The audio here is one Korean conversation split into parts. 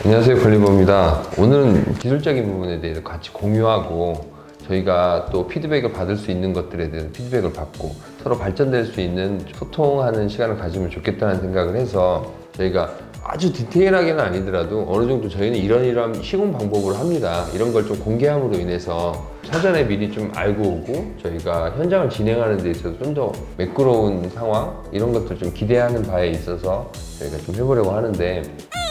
안녕하세요, 권리보입니다. 오늘은 기술적인 부분에 대해서 같이 공유하고 저희가 또 피드백을 받을 수 있는 것들에 대해서 피드백을 받고 서로 발전될 수 있는 소통하는 시간을 가지면 좋겠다는 생각을 해서 저희가 아주 디테일하게는 아니더라도 어느 정도 저희는 이런 시공 방법을 합니다. 이런 걸 좀 공개함으로 인해서 사전에 미리 좀 알고 오고 저희가 현장을 진행하는 데 있어서 좀 더 매끄러운 상황 이런 것들 좀 기대하는 바에 있어서 저희가 좀 해보려고 하는데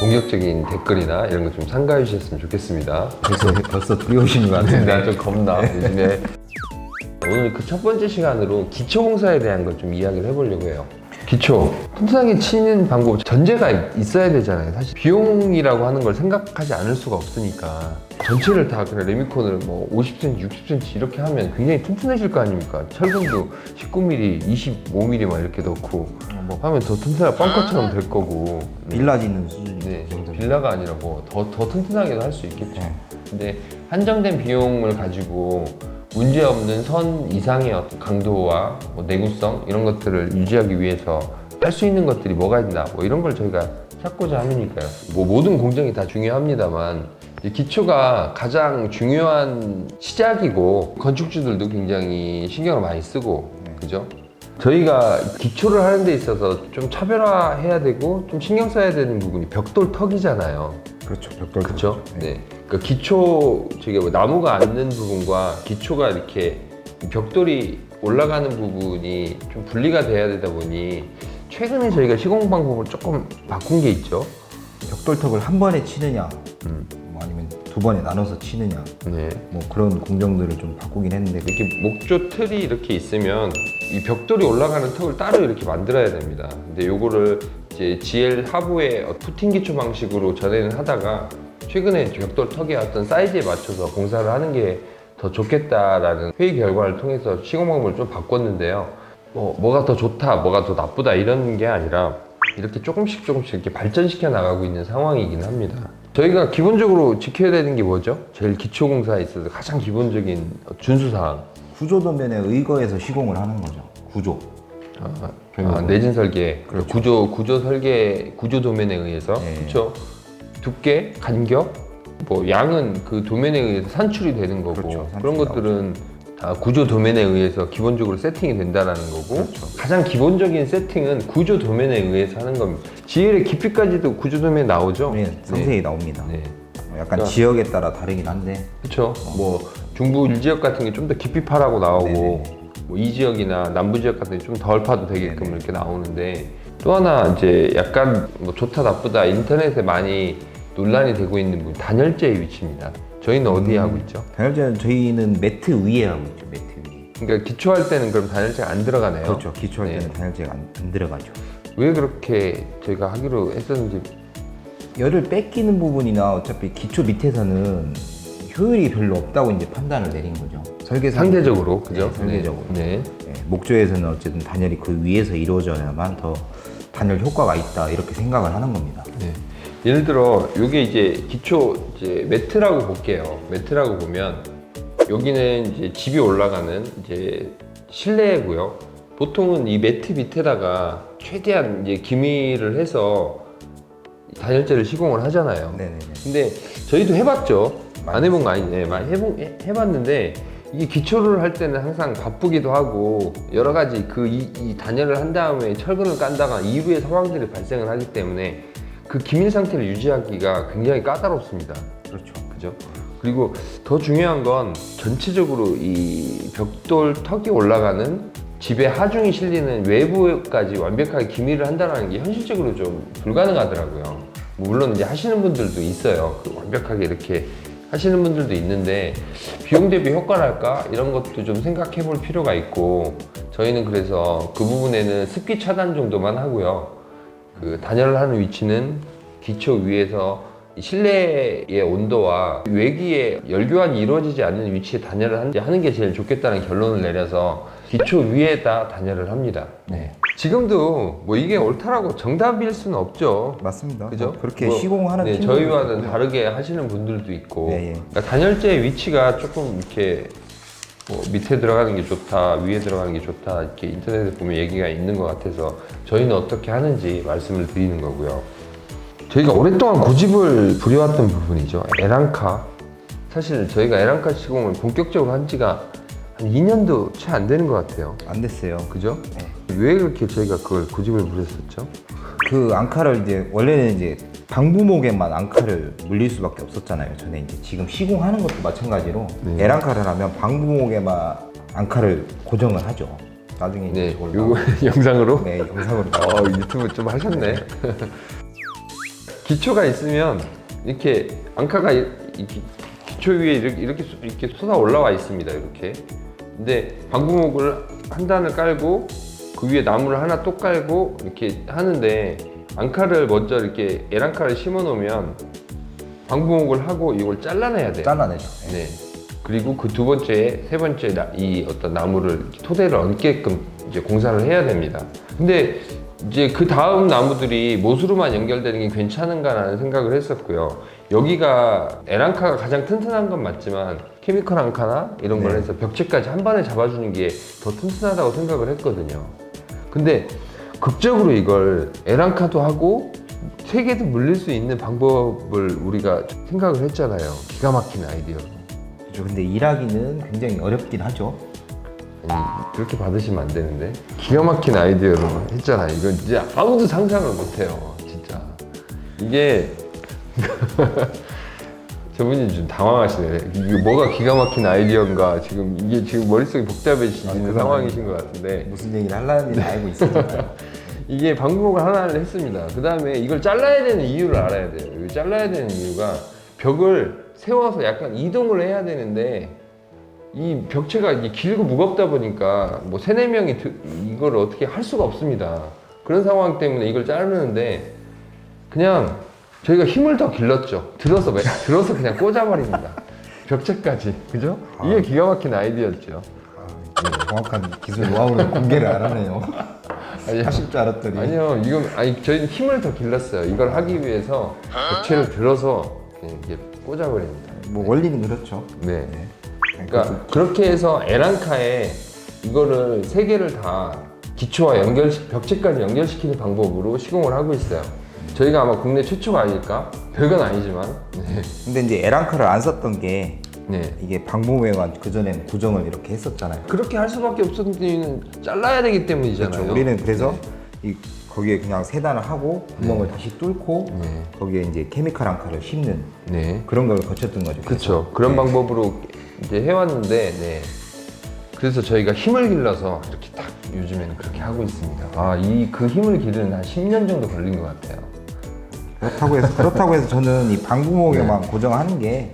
공격적인 댓글이나 이런 거 좀 삼가해 주셨으면 좋겠습니다. 벌써 두려우신 것 같은데. 나 좀 겁나 요즘에. 오늘 그 첫 번째 시간으로 기초공사에 대한 걸 좀 이야기를 해보려고 해요. 기초, 튼튼하게 치는 방법 전제가 있어야 되잖아요. 사실 비용이라고 하는 걸 생각하지 않을 수가 없으니까 전체를 다 그냥 레미콘을 뭐 50cm, 60cm 이렇게 하면 굉장히 튼튼해질 거 아닙니까? 철근도 19mm, 25mm 막 이렇게 넣고 하면 더 튼튼하게 벙커처럼 될 거고. 빌라 짓는 수준이 네, 정도. 빌라가 아니라 뭐 더 튼튼하게도 할 수 있겠죠. 근데 한정된 비용을 가지고 문제 없는 선 이상의 어떤 강도와 뭐 내구성 이런 것들을 유지하기 위해서 할 수 있는 것들이 뭐가 있나 뭐 이런 걸 저희가 찾고자 하니까요. 뭐 모든 공정이 다 중요합니다만 이제 기초가 가장 중요한 시작이고 건축주들도 굉장히 신경을 많이 쓰고 그죠? 저희가 기초를 하는 데 있어서 좀 차별화해야 되고 좀 신경 써야 되는 부분이 벽돌 턱이잖아요. 그렇죠. 벽돌. 그렇죠? 네. 그 기초 저기 뭐 나무가 앉는 부분과 기초가 이렇게 벽돌이 올라가는 부분이 좀 분리가 돼야 되다 보니 최근에 저희가 시공 방법을 조금 바꾼 게 있죠. 벽돌턱을 한 번에 치느냐, 뭐 아니면 두 번에 나눠서 치느냐, 네. 뭐 그런 공정들을 좀 바꾸긴 했는데 이렇게 목조 틀이 이렇게 있으면 이 벽돌이 올라가는 턱을 따로 이렇게 만들어야 됩니다. 근데 요거를 이제 GL 하부의 푸팅 기초 방식으로 전에는 하다가 최근에 벽돌 턱의 어떤 사이즈에 맞춰서 공사를 하는 게 더 좋겠다라는 회의 결과를 통해서 시공 방법을 좀 바꿨는데요. 뭐가 더 좋다, 뭐가 더 나쁘다 이런 게 아니라 이렇게 조금씩 이렇게 발전시켜 나가고 있는 상황이긴 합니다. 저희가 기본적으로 지켜야 되는 게 뭐죠? 제일 기초 공사에 있어서 가장 기본적인 준수사항. 구조 도면에 의거해서 시공을 하는 거죠. 구조. 내진 설계, 그렇죠. 구조 설계, 구조 도면에 의해서 네. 그렇죠. 두께, 간격, 뭐 양은 그 도면에 의해서 산출이 되는 거고 그렇죠. 그런 것들은 다 구조 도면에 의해서 기본적으로 세팅이 된다라는 거고 그렇죠. 가장 기본적인 세팅은 구조 도면에 의해서 하는 겁니다. GL의 깊이까지도 구조 도면에 나오죠. 네, 상세히 나옵니다. 네. 약간 그러니까 지역에 따라 다르긴 한데. 그렇죠. 뭐 중부 1지역 같은 게 좀 더 깊이 파라고 나오고 네네. 뭐 2지역이나 남부 지역 같은 게 좀 덜 파도 되게끔 네네. 이렇게 나오는데 또 하나 이제 약간 뭐 좋다 나쁘다 인터넷에 많이 논란이 되고 있는 부분 단열재의 위치입니다. 저희는 어디에 하고 있죠? 단열재는 저희는 매트 위에 하고 있죠. 매트 위에. 그러니까 기초할 때는 그럼 단열재가 안 들어가네요. 그렇죠. 기초할 네. 때는 단열재가 안 들어가죠. 왜 그렇게 저희가 하기로 했었는지. 열을 뺏기는 부분이나 어차피 기초 밑에서는 효율이 별로 없다고 이제 판단을 내린 거죠. 설계상 상대적으로 그죠? 네, 상대적으로. 네. 네, 목조에서는 어쨌든 단열이 그 위에서 이루어져야만 더 단열 효과가 있다 이렇게 생각을 하는 겁니다. 네. 예를 들어 이게 이제 기초 이제 매트라고 볼게요. 매트라고 보면 여기는 이제 집이 올라가는 이제 실내고요. 보통은 이 매트 밑에다가 최대한 이제 기미를 해서 단열재를 시공을 하잖아요. 네네네. 근데 저희도 해봤죠. 안 해본 거 아니네. 많이 해봤는데 이게 기초를 할 때는 항상 바쁘기도 하고 여러 가지 이 단열을 한 다음에 철근을 깐다가 이후의 상황들이 발생을 하기 때문에 그 기밀 상태를 유지하기가 굉장히 까다롭습니다. 그렇죠. 그죠? 그리고 더 중요한 건 전체적으로 이 벽돌 턱이 올라가는 집의 하중이 실리는 외부까지 완벽하게 기밀을 한다는 게 현실적으로 좀 불가능하더라고요. 뭐 물론 이제 하시는 분들도 있어요. 그 완벽하게 이렇게 하시는 분들도 있는데 비용 대비 효과랄까 이런 것도 좀 생각해 볼 필요가 있고 저희는 그래서 그 부분에는 습기 차단 정도만 하고요. 그 단열을 하는 위치는 기초 위에서 실내의 온도와 외기의 열교환이 이루어지지 않는 위치에 단열을 하는 게 제일 좋겠다는 결론을 내려서 기초 위에다 단열을 합니다. 네. 지금도 뭐 이게 옳다라고 정답일 수는 없죠. 맞습니다. 그죠? 그렇게 뭐, 시공하는 네, 팀들도 저희와는 있고요. 다르게 하시는 분들도 있고 네, 예. 그러니까 단열재의 위치가 조금 이렇게 뭐 밑에 들어가는 게 좋다, 위에 들어가는 게 좋다 이렇게 인터넷에 보면 얘기가 있는 것 같아서 저희는 어떻게 하는지 말씀을 드리는 거고요. 저희가 오랫동안 고집을 부려왔던 부분이죠. 에란카. 사실 저희가 에란카 시공을 본격적으로 한 지가 한 2년도 채 안 되는 것 같아요. 안 됐어요. 그죠? 네. 왜 그렇게 저희가 그걸 고집을 부렸었죠? 그 앙카를 이제 원래는 이제 방부목에만 앙카를 물릴 수밖에 없었잖아요. 전에 이제 지금 시공하는 것도 마찬가지로 네. 에란카를 하면 방부목에만 앙카를 고정을 하죠. 나중에 이제 네, 저걸 요거 영상으로? 네, 영상으로 유튜브 좀 하셨네. 기초가 있으면 이렇게 앙카가 이렇게 기초 위에 이렇게 솟아 올라와 있습니다. 이렇게. 근데 방부목을 한 단을 깔고 그 위에 나무를 하나 또 깔고 이렇게 하는데 앙카를 먼저 이렇게 에란카를 심어 놓으면 방부목을 하고 이걸 잘라내야 돼요. 잘라내죠. 네. 그리고 그 두 번째, 세 번째 이 어떤 나무를 토대를 얹게끔 이제 공사를 해야 됩니다. 근데 이제 그 다음 나무들이 못으로만 연결되는 게 괜찮은가라는 생각을 했었고요. 여기가 에란카가 가장 튼튼한 건 맞지만 케미컬 앙카나 이런 걸 네. 해서 벽체까지 한 번에 잡아주는 게 더 튼튼하다고 생각을 했거든요. 근데 극적으로 이걸 에란카도 하고 세 개도 물릴 수 있는 방법을 우리가 생각을 했잖아요. 기가 막힌 아이디어로. 그렇죠. 근데 일하기는 굉장히 어렵긴 하죠. 아니, 그렇게 받으시면 안 되는데. 기가 막힌 아이디어로 했잖아요. 이건 진짜 아무도 상상을 못 해요. 진짜. 이게 저분이 좀 당황하시네. 이게 뭐가 기가 막힌 아이디어인가. 이게 지금 머릿속이 복잡해지는 상황이신 것 같은데. 무슨 얘기를 하려는지 알고 있었잖아요. 이게 방법을 하나를 했습니다. 그 다음에 이걸 잘라야 되는 이유를 알아야 돼요. 이걸 잘라야 되는 이유가 벽을 세워서 약간 이동을 해야 되는데 이 벽체가 이게 길고 무겁다 보니까 뭐 3, 4명이 이걸 어떻게 할 수가 없습니다. 그런 상황 때문에 이걸 자르는데 그냥 저희가 힘을 더 길렀죠. 들어서 그냥 꽂아버립니다. 벽체까지. 그죠? 이게 기가 막힌 아이디어였죠. 정확한 기술 노하우를 공개를 안 하네요. 아니, 하실 줄 알았더니. 아니요, 저희는 힘을 더 길렀어요. 이걸 하기 위해서 벽체를 들어서 그냥 이렇게 꽂아버립니다. 뭐 원리는 그렇죠. 네. 그러니까 그렇게 해서 에란카에 이거를 세 개를 다 기초와 벽체까지 연결시키는 방법으로 시공을 하고 있어요. 저희가 아마 국내 최초가 아닐까? 별건 아니지만. 네. 근데 이제 에란카를 안 썼던 게 네. 이게 방부목에만 그전엔 고정을 이렇게 했었잖아요. 그렇게 할 수밖에 없었던 이유는 잘라야 되기 때문이잖아요. 그렇죠. 우리는 그래서 네. 거기에 그냥 세단을 하고 구멍을 다시 뚫고 네. 거기에 이제 케미컬 앙카를 심는 네. 그런 걸 거쳤던 거죠. 그렇죠. 그런 네. 방법으로 이제 해왔는데, 네. 그래서 저희가 힘을 길러서 이렇게 딱 요즘에는 그렇게 하고 있습니다. 그 힘을 기르는 한 10년 정도 걸린 것 같아요. 그렇다고 해서 저는 이 방부목에만 고정하는 게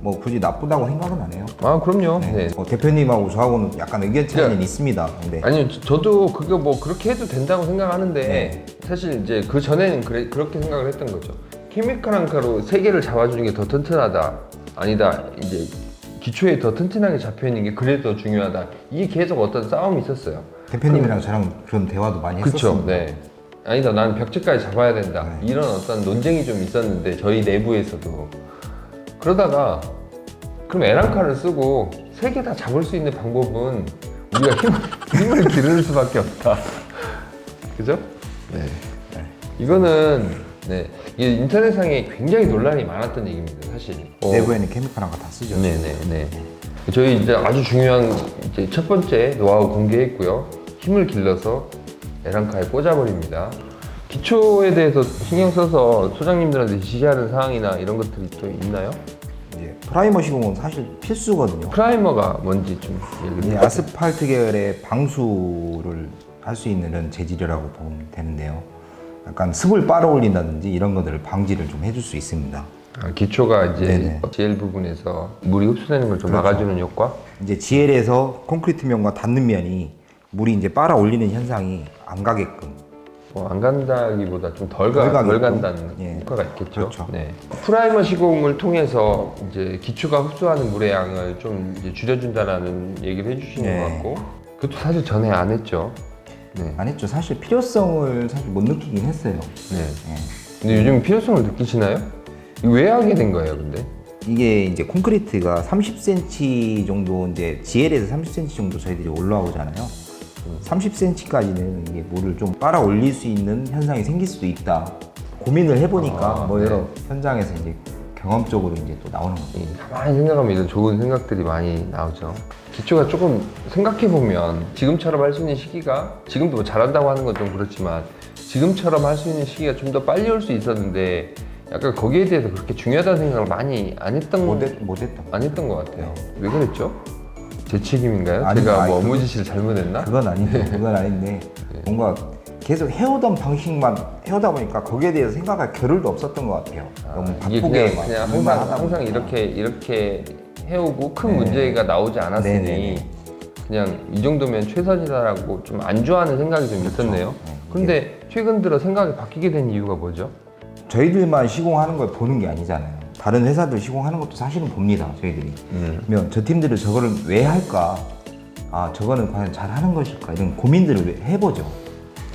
뭐 굳이 나쁘다고 생각은 안 해요. 그럼요. 네. 네. 대표님하고 저하고는 약간 의견 차이는 네. 있습니다. 근데 아니요, 저도 그거 뭐 그렇게 해도 된다고 생각하는데, 네. 사실 이제 그 전에는 그렇게 생각을 했던 거죠. 케미컬 앙카로 세 개를 잡아주는 게 더 튼튼하다. 아니다. 이제 기초에 더 튼튼하게 잡혀 있는 게 그래도 더 중요하다. 이게 계속 어떤 싸움이 있었어요. 대표님이랑 저랑 그런 대화도 많이 그렇죠. 했었습니다. 네. 아니다. 나는 벽체까지 잡아야 된다. 네. 이런 어떤 논쟁이 좀 있었는데 저희 내부에서도 그러다가 그럼 에란카를 쓰고 세 개 다 잡을 수 있는 방법은 우리가 힘을 기를 수밖에 없다. 그죠? 네. 이거는 네. 이게 인터넷상에 굉장히 논란이 많았던 얘기입니다. 사실. 내부에는 케미컬 앙카 다 쓰죠. 네네네. 저희 이제 아주 중요한 이제 첫 번째 노하우 공개했고요. 힘을 길러서 에란카에 꽂아버립니다. 기초에 대해서 신경 써서 소장님들한테 지시하는 사항이나 이런 것들이 또 있나요? 이제 프라이머 시공은 사실 필수거든요. 프라이머가 뭔지 좀 얘기를 이 해주세요. 아스팔트 계열의 방수를 할 수 있는 재질이라고 보면 되는데요. 약간 습을 빨아올린다든지 이런 것들을 방지를 좀 해줄 수 있습니다. 기초가 이제 네네. GL 부분에서 물이 흡수되는 걸 좀 그렇죠. 막아주는 효과? 이제 GL에서 콘크리트 면과 닿는 면이 물이 이제 빨아올리는 현상이 안 가게끔. 안 간다기보다 좀 덜 가게끔. 간다는 예. 효과가 있겠죠. 그렇죠. 네. 프라이머 시공을 통해서 이제 기초가 흡수하는 물의 양을 좀 이제 줄여준다라는 얘기를 해주신 네. 것 같고, 그것도 사실 전에 안 했죠. 네. 안 했죠. 사실 필요성을 사실 못 느끼긴 했어요. 네. 예. 근데 요즘 필요성을 느끼시나요? 이거 왜 하게 된 거예요, 근데? 이게 이제 콘크리트가 30cm 정도 이제 GL에서 30cm 정도 저희들이 올라오잖아요. 30cm까지는 이게 물을 좀 빨아 올릴 수 있는 현상이 생길 수도 있다. 고민을 해보니까 아, 뭐 네. 여러 현장에서 이제 경험적으로 이제 또 나오는 거죠. 가만히 생각하면 이런 좋은 생각들이 많이 나오죠. 기초가 조금 생각해보면 지금처럼 할 수 있는 시기가 지금도 뭐 잘한다고 하는 건 좀 그렇지만 지금처럼 할 수 있는 시기가 좀 더 빨리 올 수 있었는데 약간 거기에 대해서 그렇게 중요하다는 생각을 많이 안 했던 못했던 안 했던 것 같아요. 왜 그랬죠? 제 책임인가요? 아니, 제가 아니, 뭐 그건- 업무 지시를 잘못했나? 그건 아닌데 그건 아닌데 뭔가 계속 해오던 방식만 해오다 보니까 거기에 대해서 생각할 겨를도 없었던 것 같아요. 너무 이게 바쁘게 그냥, 막 그냥 일만 항상, 하다 항상 보니까. 이렇게 해오고 큰 네. 문제가 나오지 않았으니 네네네. 그냥 이 정도면 최선이다라고 좀 안주하는 생각이 좀 있었네요. 네, 근데 최근 들어 생각이 바뀌게 된 이유가 뭐죠? 저희들만 시공하는 걸 보는 게 아니잖아요. 다른 회사들 시공하는 것도 사실은 봅니다. 저희들이. 그러면 저 팀들은 저거를 왜 할까? 아 저거는 과연 잘하는 것일까? 이런 고민들을 왜 해보죠.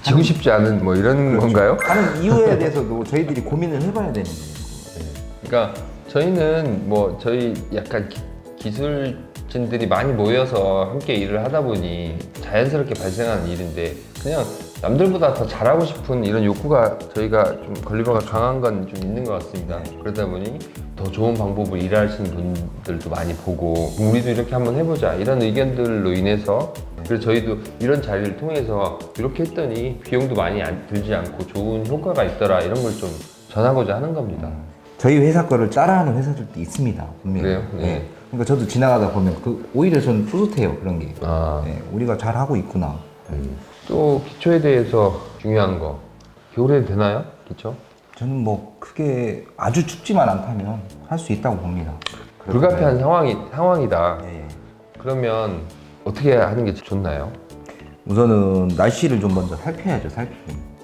지고 싶지 않은 뭐 이런 건가요? 하는 이유에 대해서도 저희들이 고민을 해봐야 되는 거예요. 그러니까 저희는 뭐 저희 약간 기술진들이 많이 모여서 함께 일을 하다 보니 자연스럽게 발생하는 일인데 그냥 남들보다 더 잘하고 싶은 이런 욕구가 저희가 좀 걸리버가 강한 건 좀 있는 것 같습니다. 그러다 보니 더 좋은 방법을 일하시는 분들도 많이 보고 우리도 이렇게 한번 해보자 이런 의견들로 인해서 그래서 저희도 이런 자리를 통해서 이렇게 했더니 비용도 많이 들지 않고 좋은 효과가 있더라 이런 걸 좀 전하고자 하는 겁니다. 저희 회사 거를 따라하는 회사들도 있습니다. 분명히. 그래요? 네. 그러니까 저도 지나가다 보면 오히려 저는 뿌듯해요. 그런 게. 아. 네, 우리가 잘 하고 있구나. 또 기초에 대해서 중요한 거 겨울에 되나요? 기초? 저는 뭐 크게 아주 춥지만 않다면 할 수 있다고 봅니다. 불가피한 상황이다. 예, 예. 그러면 어떻게 하는 게 좋나요? 우선은 날씨를 좀 먼저 살펴야죠. 살피면.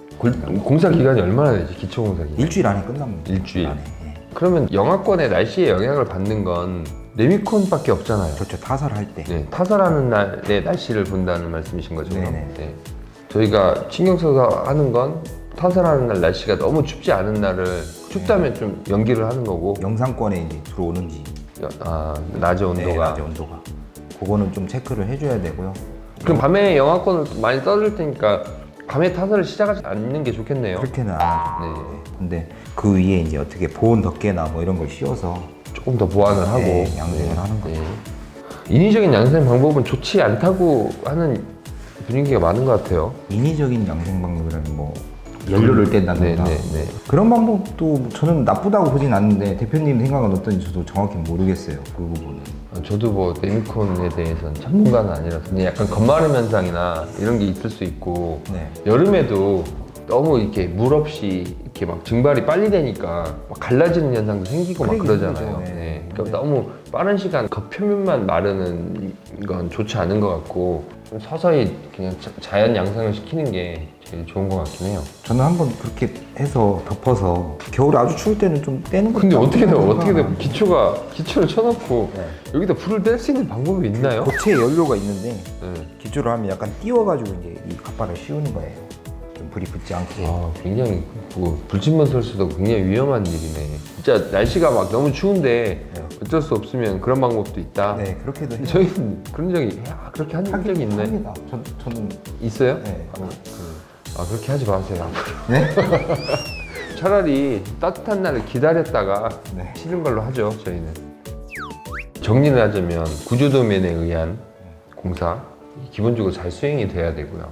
공사 기간이 얼마나 되지? 기초 공사 기간? 일주일 안에 끝납니다. 일주일. 안에. 예. 그러면 영하권의 날씨에 영향을 받는 건 레미콘밖에 없잖아요. 그렇죠. 타설할 때. 네, 타설하는 날의 날씨를 본다는 말씀이신 거죠? 그럼? 네네. 네. 저희가 신경 써서 하는 건 타설하는 날 날씨가 너무 춥지 않은 날을 춥다면 좀 연기를 하는 거고 영상권에 이제 들어오는지. 낮의 온도가 네, 낮의 온도가. 그거는 좀 체크를 해줘야 되고요. 그럼 밤에 영하권을 많이 떠들 테니까 밤에 타설을 시작하지 않는 게 좋겠네요. 그렇게는 안 하죠. 네. 근데 그 위에 이제 어떻게 보온 덮개나 뭐 이런 걸 씌워서 조금 더 보완을 하고 네, 양생을 하는 거죠. 인위적인 양생 방법은 좋지 않다고 하는 분위기가 많은 것 같아요. 인위적인 양생 방법이라면 뭐 연료를 뗀다든가 네. 그런 방법도 저는 나쁘다고 보진 않는데 대표님 생각은 어떤지 저도 정확히 모르겠어요. 그 부분은. 저도 뭐 레미콘에 대해서는 전문가는 아니라서 그냥 약간 겉마름 현상이나 이런 게 있을 수 있고 네. 여름에도 너무 이렇게 물 없이 이렇게 막 증발이 빨리 되니까 막 갈라지는 현상도 생기고 막 그러긴 그러잖아요. 하죠. 네. 네. 그러니까 너무 빠른 시간 겉표면만 마르는 건 좋지 않은 것 같고 좀 서서히 그냥 자연 양상을 시키는 게 제일 좋은 것 같긴 해요. 저는 한번 그렇게 해서 덮어서 겨울에 아주 추울 때는 좀 떼는 것도 근데 어떻게 돼? 나쁘다고 어떻게 돼? 생각하는데. 기초를 쳐놓고 네. 여기다 불을 뗄 수 있는 방법이 있나요? 고체 연료가 있는데 네. 기초를 하면 약간 띄워가지고 이제 이 갑바를 씌우는 거예요. 좀 불이 붙지 않게. 굉장히 불침번 설수도 굉장히 위험한 일이네. 진짜 날씨가 막 너무 추운데 네. 어쩔 수 없으면 그런 방법도 있다. 네, 그렇게도 해요. 저희는 그런 적이 그렇게 한 적이 있나요? 합니다. 저는 있어요? 네. 그렇게 하지 마세요. 네? 차라리 따뜻한 날을 기다렸다가 네. 싫은 걸로 하죠. 저희는. 정리를 하자면 구조도면에 의한 공사 기본적으로 잘 수행이 돼야 되고요.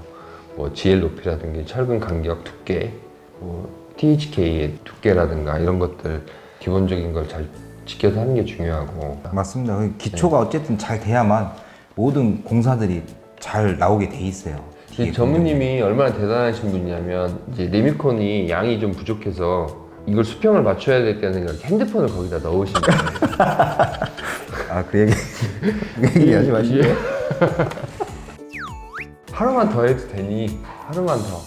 뭐 GL 높이라든지 철근 간격 두께, 뭐 THK의 두께라든가 이런 것들 기본적인 걸 잘 지켜서 하는 게 중요하고. 맞습니다. 그 기초가 어쨌든 잘 돼야만 모든 공사들이 잘 나오게 돼 있어요. 이 전무님이 얼마나 대단하신 분이냐면 이제 레미콘이 양이 좀 부족해서 이걸 수평을 맞춰야 될 때는 이렇게 핸드폰을 거기다 넣으신 거예요. 그 얘기 그 얘기 하지 마시고. 하루만 더 해도 되니 하루만 더.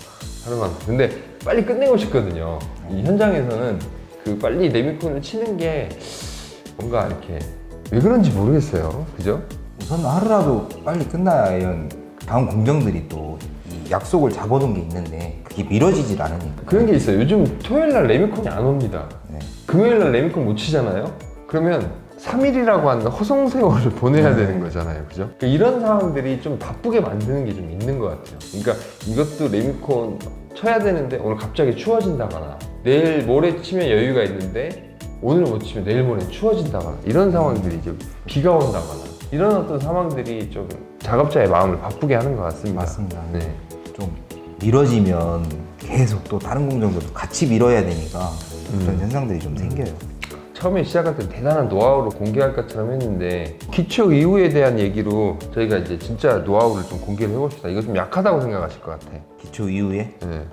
근데 빨리 끝내고 싶거든요. 이 현장에서는 그 빨리 레미콘을 치는 게 뭔가 이렇게 왜 그런지 모르겠어요. 그죠? 우선 하루라도 빨리 끝나야 이런 다음 공정들이 또 이 약속을 잡아놓은 게 있는데 그게 미뤄지질 않으니까. 그런 게 있어요. 요즘 토요일 날 레미콘이 안 옵니다. 네. 금요일 날 레미콘 못 치잖아요. 그러면 3일이라고 하는 허송세월을 보내야 되는 거잖아요. 그죠? 그러니까 이런 상황들이 좀 바쁘게 만드는 게 좀 있는 것 같아요. 그러니까 이것도 레미콘 쳐야 되는데 오늘 갑자기 추워진다거나 내일 모레 치면 여유가 있는데 오늘 못 치면 내일 모레 추워진다거나 이런 상황들이 이제 비가 온다거나 이런 어떤 상황들이 좀 작업자의 마음을 바쁘게 하는 것 같습니다. 맞습니다. 네. 좀 미뤄지면 계속 또 다른 공정들도 같이 미뤄야 되니까 그런 현상들이 좀 생겨요. 처음에 시작할 때 대단한 노하우를 공개할 것처럼 했는데 기초 이후에 대한 얘기로 저희가 이제 진짜 노하우를 좀 공개를 해봅시다. 이거 좀 약하다고 생각하실 것 같아. 기초 이후에 네.